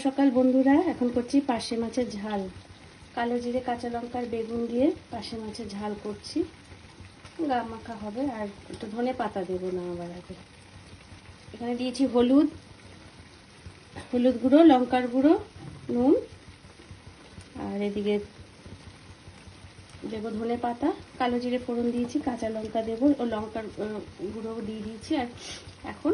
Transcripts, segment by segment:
সকাল বন্ধুরা, এখন করছি পার্শে মাছের ঝাল। কালো জিরে, কাঁচা লঙ্কার বেগুন দিয়ে পার্শে মাছের ঝাল করছি। গা মাখা হবে, আর একটু ধনে পাতা দেবো না আবার আগে। এখানে দিয়েছি হলুদ গুঁড়ো, লঙ্কার গুঁড়ো, নুন, আর এদিকে দেবো ধনে পাতা। কালো জিরে ফোড়ন দিয়েছি, কাঁচা লঙ্কা দেবো ও লঙ্কার গুঁড়ো দিয়ে দিয়েছি। আর এখন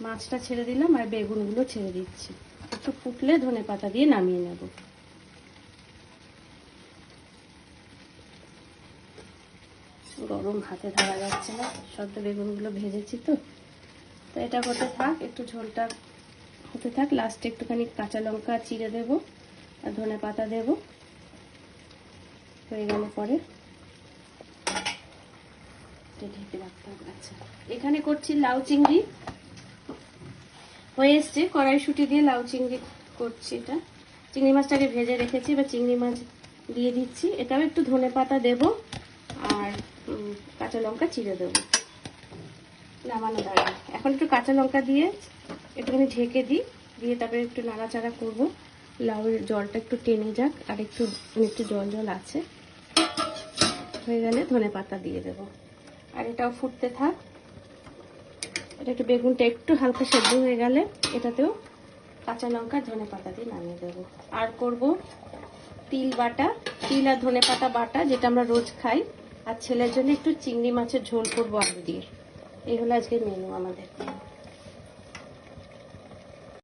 মাছটা ছেড়ে দিলাম আর বেগুনগুলো ছেড়ে দিচ্ছি। একটু ফুটলে ধনে পাতা দিয়ে নামিয়ে নেব। গরম হাতে ধরা যাচ্ছে না, সদ্য বেগুনগুলো ভেজেছি তো এটা হতে থাক, একটু ঝোলটা হতে থাক। লাস্টে একটুখানি কাঁচা লঙ্কা চিড়ে দেবো আর ধনে পাতা দেবো। হয়ে গেলে পরে ঢেকে রাখতে হবে। আচ্ছা, এখানে করছি লাউ চিংড়ি। হয়ে এসছে, কড়াইশুঁটি দিয়ে লাউ চিংড়ি করছি। এটা চিংড়ি মাছটাকে ভেজে রেখেছি, এবার চিংড়ি মাছ দিয়ে দিচ্ছি। এটাও একটু ধনে পাতা দেবো আর কাঁচা লঙ্কা চিড়ে দেবো নামানোর আগে। এখন একটু কাঁচা লঙ্কা দিয়ে একটুখানি ঢেকে দিই, দিয়ে তারপরে একটু নাড়াচাড়া করবো। লাউয়ের জলটা একটু টেনে যাক, আর একটু জল জল আছে। হয়ে গেলে ধনে পাতা দিয়ে দেবো, আর এটাও ফুটতে থাক। এটা একটু বেগুনটা একটু হালকা সেদ্ধ হয়ে গেলে এটাতেও কাঁচা লঙ্কা ধনে পাতা দিয়ে নামিয়ে দেবো। আর করব তিল বাটা, তিল আর ধনে পাতা বাটা, যেটা আমরা রোজ খাই। আর ছেলের জন্য একটু চিংড়ি মাছের ঝোল করবো আলু দিয়ে। এই হলো আজকের মেনু আমাদের।